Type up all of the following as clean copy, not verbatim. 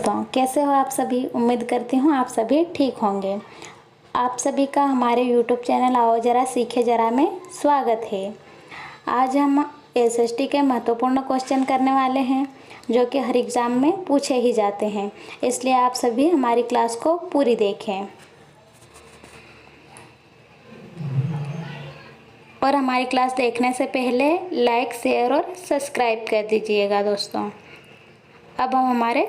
दोस्तों, कैसे हो आप सभी। उम्मीद करती हूँ आप सभी ठीक होंगे। आप सभी का हमारे YouTube चैनल आओ जरा सीखे जरा में स्वागत है। आज हम एसएसटी के महत्वपूर्ण क्वेश्चन करने वाले हैं जो कि हर एग्ज़ाम में पूछे ही जाते हैं, इसलिए आप सभी हमारी क्लास को पूरी देखें और हमारी क्लास देखने से पहले लाइक, शेयर और सब्सक्राइब कर दीजिएगा दोस्तों। अब हम हमारे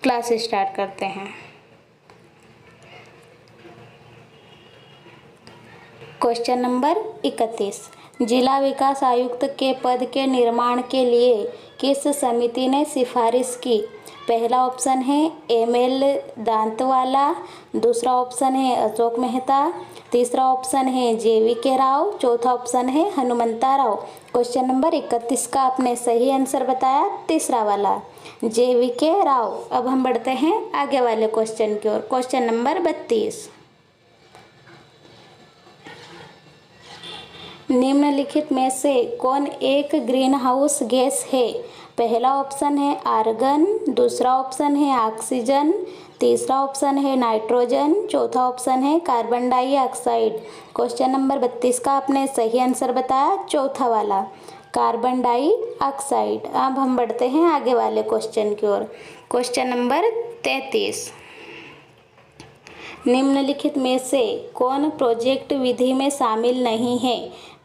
क्लास स्टार्ट करते हैं। क्वेश्चन नंबर 31, जिला विकास आयुक्त के पद के निर्माण के लिए किस समिति ने सिफारिश की। पहला ऑप्शन है एमएल दांतवाला, दूसरा ऑप्शन है अशोक मेहता, तीसरा ऑप्शन है जेवीके राव, चौथा ऑप्शन है हनुमंता राव। क्वेश्चन नंबर 31 का आपने सही आंसर बताया तीसरा वाला, जेवीके राव। अब हम बढ़ते हैं आगे वाले क्वेश्चन की ओर। क्वेश्चन नंबर 32, निम्नलिखित में से कौन एक ग्रीन हाउस गैस है। पहला ऑप्शन है आर्गन, दूसरा ऑप्शन है ऑक्सीजन, तीसरा ऑप्शन है नाइट्रोजन, चौथा ऑप्शन है कार्बन डाइऑक्साइड। क्वेश्चन नंबर 32 का आपने सही आंसर बताया चौथा वाला, कार्बन डाइऑक्साइड। अब हम बढ़ते हैं आगे वाले क्वेश्चन की ओर। क्वेश्चन नंबर 33, निम्नलिखित में से कौन प्रोजेक्ट विधि में शामिल नहीं है।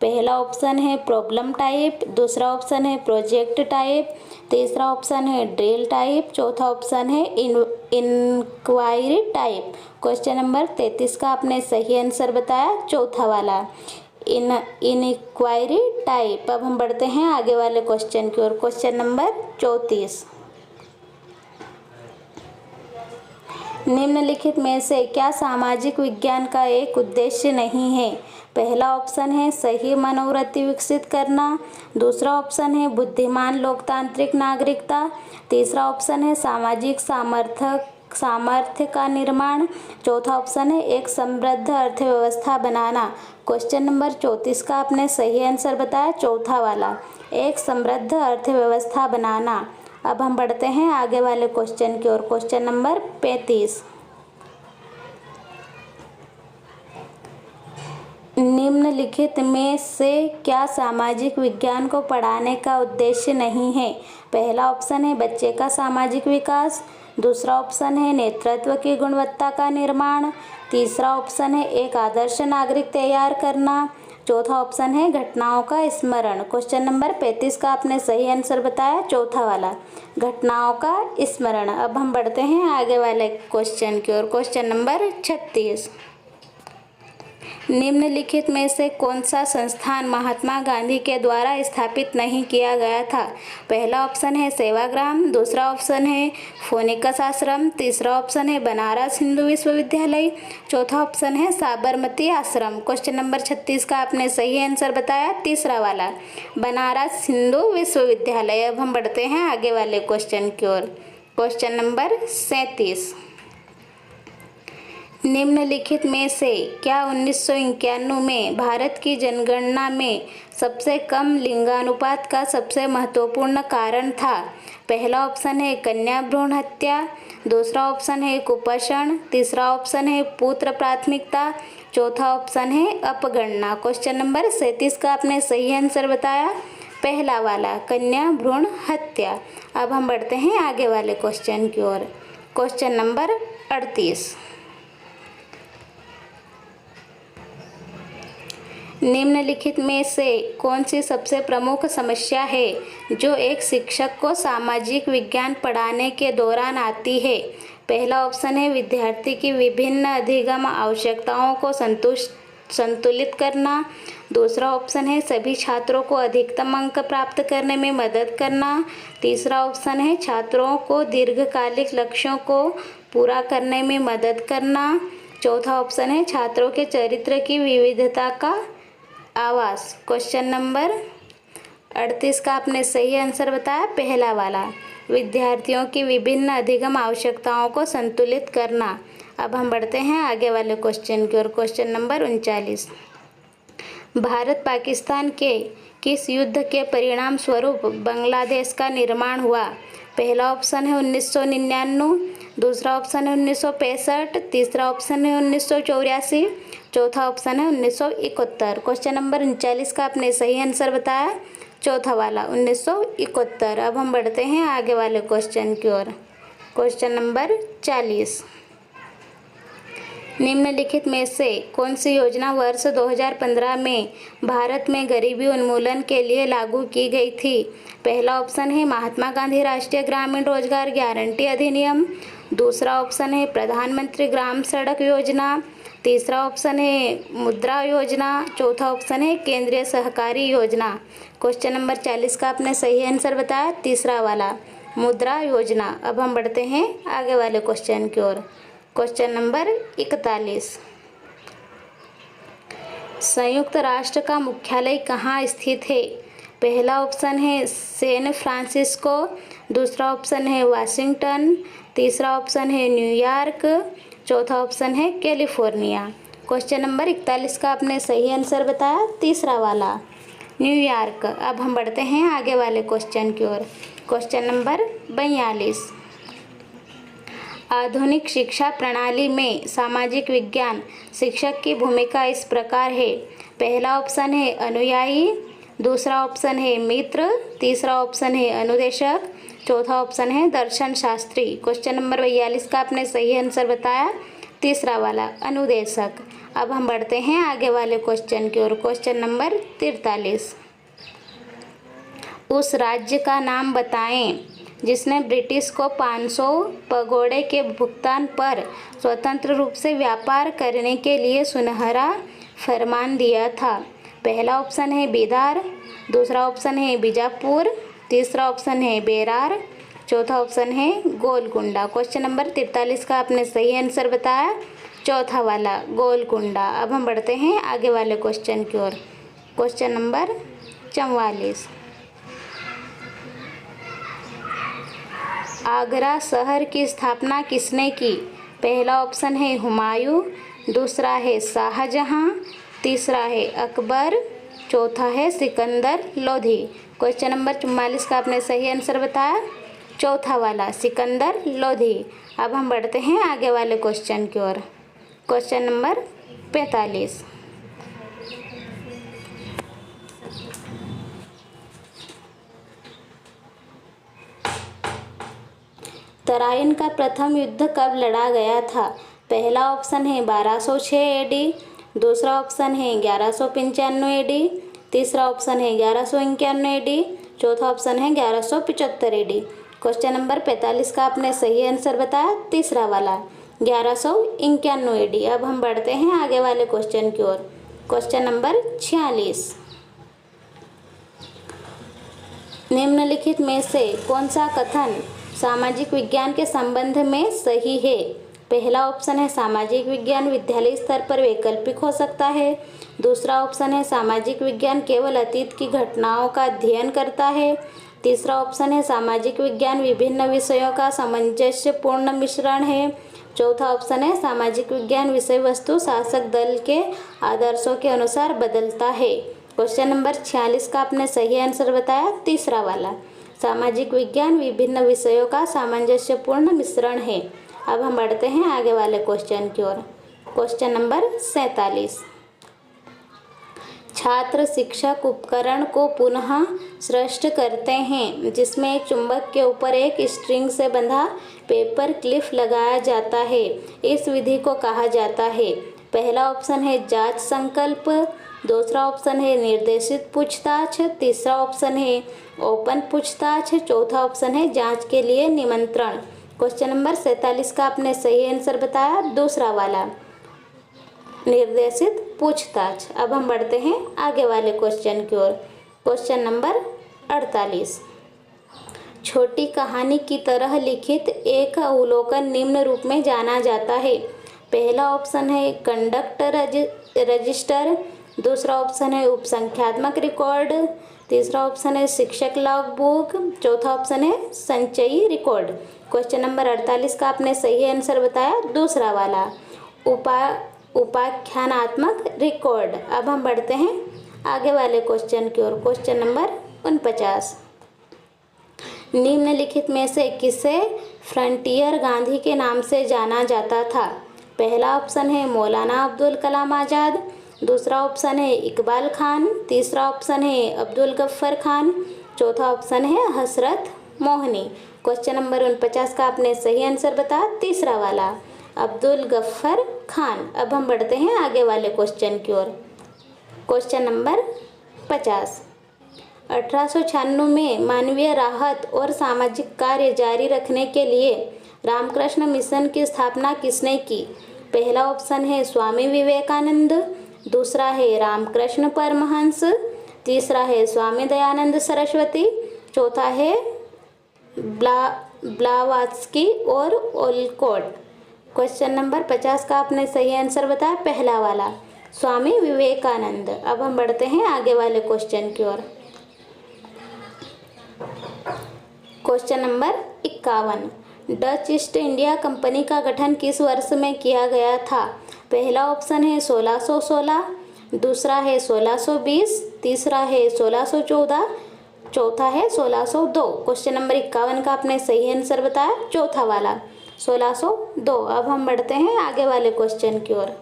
पहला ऑप्शन है प्रॉब्लम टाइप, दूसरा ऑप्शन है प्रोजेक्ट टाइप, तीसरा ऑप्शन है ड्रिल टाइप, चौथा ऑप्शन है इंक्वायरी टाइप। क्वेश्चन नंबर 33 का आपने सही आंसर बताया चौथा वाला, इंक्वायरी टाइप। अब हम बढ़ते हैं आगे वाले क्वेश्चन की ओर। क्वेश्चन नंबर 34, निम्नलिखित में से क्या सामाजिक विज्ञान का एक उद्देश्य नहीं है। पहला ऑप्शन है सही मनोवृत्ति विकसित करना, दूसरा ऑप्शन है बुद्धिमान लोकतांत्रिक नागरिकता, तीसरा ऑप्शन है सामाजिक सामर्थ्य का निर्माण, चौथा ऑप्शन है एक समृद्ध अर्थव्यवस्था बनाना। क्वेश्चन नंबर 34 का आपने सही आंसर बताया चौथा वाला, एक समृद्ध अर्थव्यवस्था बनाना। अब हम बढ़ते हैं आगे वाले क्वेश्चन की ओर। क्वेश्चन नंबर 35, निम्नलिखित में से क्या सामाजिक विज्ञान को पढ़ाने का उद्देश्य नहीं है। पहला ऑप्शन है बच्चे का सामाजिक विकास, दूसरा ऑप्शन है नेतृत्व की गुणवत्ता का निर्माण, तीसरा ऑप्शन है एक आदर्श नागरिक तैयार करना, चौथा ऑप्शन है घटनाओं का स्मरण। क्वेश्चन नंबर 35 का आपने सही आंसर बताया चौथा वाला, घटनाओं का स्मरण। अब हम बढ़ते हैं आगे वाले क्वेश्चन की ओर। क्वेश्चन नंबर 36, निम्नलिखित में से कौन सा संस्थान महात्मा गांधी के द्वारा स्थापित नहीं किया गया था। पहला ऑप्शन है सेवाग्राम, दूसरा ऑप्शन है फोनिकस आश्रम, तीसरा ऑप्शन है बनारस हिंदू विश्वविद्यालय, चौथा ऑप्शन है साबरमती आश्रम। क्वेश्चन नंबर 36 का आपने सही आंसर बताया तीसरा वाला, बनारस हिंदू विश्वविद्यालय। अब हम बढ़ते हैं आगे वाले क्वेश्चन की ओर। क्वेश्चन नंबर 37, निम्नलिखित में से क्या 1991 में भारत की जनगणना में सबसे कम लिंगानुपात का सबसे महत्वपूर्ण कारण था। पहला ऑप्शन है कन्या भ्रूण हत्या, दूसरा ऑप्शन है कुपोषण, तीसरा ऑप्शन है पुत्र प्राथमिकता, चौथा ऑप्शन है अपगणना। क्वेश्चन नंबर 37 का आपने सही आंसर बताया पहला वाला, कन्या भ्रूण हत्या। अब हम बढ़ते हैं आगे वाले क्वेश्चन की ओर। क्वेश्चन नंबर 38, निम्नलिखित में से कौन सी सबसे प्रमुख समस्या है जो एक शिक्षक को सामाजिक विज्ञान पढ़ाने के दौरान आती है। पहला ऑप्शन है विद्यार्थी की विभिन्न अधिगम आवश्यकताओं को संतुलित करना, दूसरा ऑप्शन है सभी छात्रों को अधिकतम अंक प्राप्त करने में मदद करना, तीसरा ऑप्शन है छात्रों को दीर्घकालिक लक्ष्यों को पूरा करने में मदद करना, चौथा ऑप्शन है छात्रों के चरित्र की विविधता का आवास। क्वेश्चन नंबर 38 का आपने सही आंसर बताया पहला वाला, विद्यार्थियों की विभिन्न अधिगम आवश्यकताओं को संतुलित करना। अब हम बढ़ते हैं आगे वाले क्वेश्चन की ओर। क्वेश्चन नंबर 39, भारत पाकिस्तान के किस युद्ध के परिणाम स्वरूप बांग्लादेश का निर्माण हुआ। पहला ऑप्शन है 1999, दूसरा ऑप्शन है 1965, तीसरा ऑप्शन है 1984, चौथा ऑप्शन है 1971। क्वेश्चन नंबर 39 का आपने सही आंसर बताया, चौथा वाला 1971। अब हम बढ़ते हैं आगे वाले क्वेश्चन की ओर। क्वेश्चन नंबर 40, निम्नलिखित में से कौन सी योजना वर्ष 2015 में भारत में गरीबी उन्मूलन के लिए लागू की गई थी? पहला ऑप्शन है महात्मा गांधी राष्ट्रीय ग्रामीण रोजगार गारंटी अधिनियम, दूसरा ऑप्शन है प्रधानमंत्री ग्राम सड़क योजना, तीसरा ऑप्शन है मुद्रा योजना, चौथा ऑप्शन है केंद्रीय सहकारी योजना। क्वेश्चन नंबर 40 का आपने सही आंसर बताया, तीसरा वाला मुद्रा योजना। अब हम बढ़ते हैं आगे वाले क्वेश्चन की ओर। क्वेश्चन नंबर 41, संयुक्त राष्ट्र का मुख्यालय कहाँ स्थित है? पहला ऑप्शन है सैन फ्रांसिस्को, दूसरा ऑप्शन है वाशिंगटन, तीसरा ऑप्शन है न्यूयॉर्क, चौथा ऑप्शन है कैलिफोर्निया। क्वेश्चन नंबर 41 का आपने सही आंसर बताया, तीसरा वाला न्यूयॉर्क। अब हम बढ़ते हैं आगे वाले क्वेश्चन की ओर। क्वेश्चन नंबर 42, आधुनिक शिक्षा प्रणाली में सामाजिक विज्ञान शिक्षक की भूमिका इस प्रकार है। पहला ऑप्शन है अनुयायी, दूसरा ऑप्शन है मित्र, तीसरा ऑप्शन है अनुदेशक, चौथा ऑप्शन है दर्शन शास्त्री। क्वेश्चन नंबर 42 का आपने सही आंसर बताया, तीसरा वाला अनुदेशक। अब हम बढ़ते हैं आगे वाले क्वेश्चन की ओर। क्वेश्चन नंबर 43, उस राज्य का नाम बताएं जिसने ब्रिटिश को 500 पगोड़े के भुगतान पर स्वतंत्र रूप से व्यापार करने के लिए सुनहरा फरमान दिया था। पहला ऑप्शन है बीदार, दूसरा ऑप्शन है बीजापुर, तीसरा ऑप्शन है बेरार, चौथा ऑप्शन है गोलकुंडा। क्वेश्चन नंबर 43 का आपने सही आंसर बताया, चौथा वाला गोलकुंडा। अब हम बढ़ते हैं आगे वाले क्वेश्चन की ओर। क्वेश्चन नंबर 44, आगरा शहर की स्थापना किसने की? पहला ऑप्शन है हुमायूं, दूसरा है शाहजहां, तीसरा है अकबर, चौथा है सिकंदर लोधी। क्वेश्चन नंबर 44 का आपने सही आंसर बताया, चौथा वाला सिकंदर लोधी। अब हम बढ़ते हैं आगे वाले क्वेश्चन की ओर। क्वेश्चन नंबर 45, तराइन का प्रथम युद्ध कब लड़ा गया था? पहला ऑप्शन है 1206 एडी, दूसरा ऑप्शन है 1195 एडी, तीसरा ऑप्शन है 1151 एडी, चौथा ऑप्शन है 1175 एडी। क्वेश्चन नंबर 45 का आपने सही आंसर बताया, तीसरा वाला 1151 एडी। अब हम बढ़ते हैं आगे वाले क्वेश्चन की ओर। क्वेश्चन नंबर 46, निम्नलिखित में से कौन सा कथन सामाजिक विज्ञान के संबंध में सही है? पहला ऑप्शन है सामाजिक विज्ञान विद्यालय स्तर पर वैकल्पिक हो सकता है, दूसरा ऑप्शन है सामाजिक विज्ञान केवल अतीत की घटनाओं का अध्ययन करता है, तीसरा ऑप्शन है सामाजिक विज्ञान विभिन्न विषयों का सामंजस्यपूर्ण मिश्रण है, चौथा ऑप्शन है सामाजिक विज्ञान विषय वस्तु शासक दल के आदर्शों के अनुसार बदलता है। क्वेश्चन नंबर 46 का आपने सही आंसर बताया, तीसरा वाला सामाजिक विज्ञान विभिन्न विषयों का सामंजस्यपूर्ण मिश्रण है। अब हम बढ़ते हैं आगे वाले क्वेश्चन की ओर। क्वेश्चन नंबर 47, छात्र शिक्षक उपकरण को पुनः सृष्ट करते हैं जिसमें एक चुंबक के ऊपर एक स्ट्रिंग से बंधा पेपर क्लिप लगाया जाता है। इस विधि को कहा जाता है। पहला ऑप्शन है जांच संकल्प, दूसरा ऑप्शन है निर्देशित पूछताछ, तीसरा ऑप्शन है ओपन पूछताछ, चौथा ऑप्शन है जांच के लिए निमंत्रण। क्वेश्चन नंबर 47 का आपने सही आंसर बताया, दूसरा वाला निर्देशित पूछताछ। अब हम बढ़ते हैं आगे वाले क्वेश्चन की ओर। क्वेश्चन नंबर 48, छोटी कहानी की तरह लिखित एक अवलोकन निम्न रूप में जाना जाता है। पहला ऑप्शन है कंडक्ट रजिस्टर, दूसरा ऑप्शन है उपसंख्यात्मक रिकॉर्ड, तीसरा ऑप्शन है शिक्षक लॉग बुक, चौथा ऑप्शन है संचयी रिकॉर्ड। क्वेश्चन नंबर 48 का आपने सही आंसर बताया, दूसरा वाला उपाख्यानात्मक रिकॉर्ड। अब हम बढ़ते हैं आगे वाले क्वेश्चन की ओर। क्वेश्चन नंबर 49, निम्नलिखित में से किसे फ्रंटियर गांधी के नाम से जाना जाता था? पहला ऑप्शन है मौलाना अब्दुल कलाम आज़ाद, दूसरा ऑप्शन है इकबाल खान, तीसरा ऑप्शन है अब्दुल गफ्फर खान, चौथा ऑप्शन है हसरत मोहनी। क्वेश्चन नंबर 49 का आपने सही आंसर बताया, तीसरा वाला अब्दुल गफ्फर खान। अब हम बढ़ते हैं आगे वाले क्वेश्चन की ओर। क्वेश्चन नंबर 50, 1896 में मानवीय राहत और सामाजिक कार्य जारी रखने के लिए रामकृष्ण मिशन की स्थापना किसने की? पहला ऑप्शन है स्वामी विवेकानंद, दूसरा है रामकृष्ण परमहंस, तीसरा है स्वामी दयानंद सरस्वती, चौथा है ब्लावात्स्की और ओलकोट। क्वेश्चन नंबर 50 का आपने सही आंसर बताया, पहला वाला स्वामी विवेकानंद। अब हम बढ़ते हैं आगे वाले क्वेश्चन की ओर। Question number 51, Dutch East India Company का गठन किस वर्ष में किया गया था? पहला ऑप्शन है 1616, दूसरा है 1620, तीसरा है 1614, चौथा है 1602। क्वेश्चन नंबर 51 का आपने सही आंसर बताया, चौथा वाला 1602। अब हम बढ़ते हैं आगे वाले क्वेश्चन की ओर।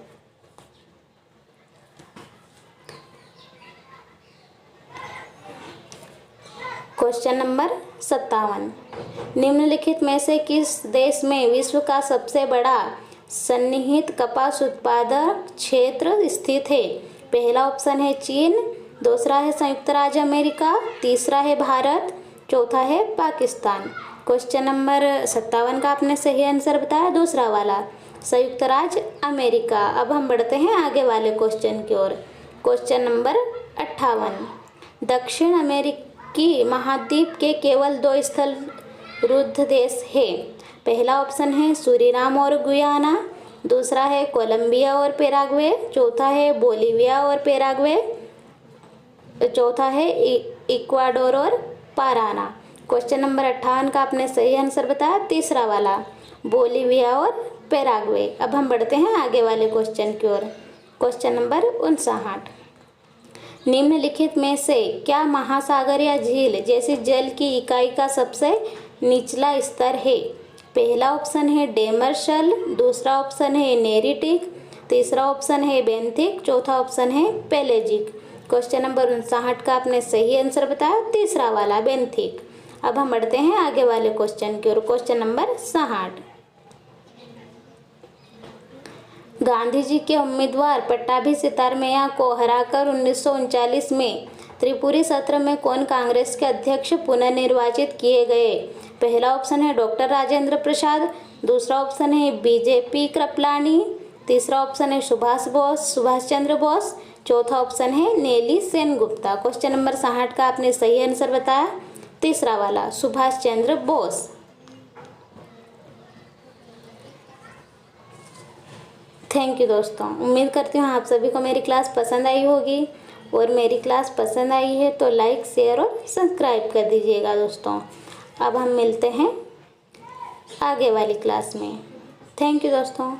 क्वेश्चन नंबर 57, निम्नलिखित में से किस देश में विश्व का सबसे बड़ा सन्निहित कपास उत्पादक क्षेत्र स्थित है? पहला ऑप्शन है चीन, दूसरा है संयुक्त राज्य अमेरिका, तीसरा है भारत, चौथा है पाकिस्तान। क्वेश्चन नंबर 57 का आपने सही आंसर बताया, दूसरा वाला संयुक्त राज्य अमेरिका। अब हम बढ़ते हैं आगे वाले क्वेश्चन की ओर। क्वेश्चन नंबर 58, दक्षिण अमेरिकी महाद्वीप के केवल 2 स्थल रुद्ध देश है। पहला ऑप्शन है सूरीनाम और गुयाना, दूसरा है कोलंबिया और पैराग्वे, चौथा है बोलिविया और पैराग्वे, चौथा है इक्वाडोर और पाराना। क्वेश्चन नंबर 58 का आपने सही आंसर बताया, तीसरा वाला बोलिविया और पैराग्वे। अब हम बढ़ते हैं आगे वाले क्वेश्चन की ओर। क्वेश्चन नंबर 59, निम्नलिखित में से क्या महासागर या झील जैसी जल की इकाई का सबसे निचला स्तर है? पहला ऑप्शन है डेमरशल, दूसरा ऑप्शन है नेरिटिक, तीसरा ऑप्शन है बेंथिक, चौथा ऑप्शन है पेलेजिक। क्वेश्चन नंबर 59 का आपने सही आंसर बताया, तीसरा वाला बेंथिक। अब हम बढ़ते हैं आगे वाले क्वेश्चन की ओर। क्वेश्चन नंबर 60, गांधी जी के उम्मीदवार पट्टाभी सितारमैया को हराकर 1939 में त्रिपुरी सत्र में कौन कांग्रेस के अध्यक्ष पुनर्निर्वाचित किए गए? पहला ऑप्शन है डॉक्टर राजेंद्र प्रसाद, दूसरा ऑप्शन है बीजेपी कृपलानी, तीसरा ऑप्शन है सुभाष चंद्र बोस, चौथा ऑप्शन है नेली सेनगुप्ता। क्वेश्चन नंबर 60 का आपने सही आंसर बताया, तीसरा वाला सुभाष चंद्र बोस। थैंक यू दोस्तों, उम्मीद करती हूँ आप सभी को मेरी क्लास पसंद आई होगी, और मेरी क्लास पसंद आई है तो लाइक शेयर और सब्सक्राइब कर दीजिएगा दोस्तों। अब हम मिलते हैं आगे वाली क्लास में। थैंक यू दोस्तों।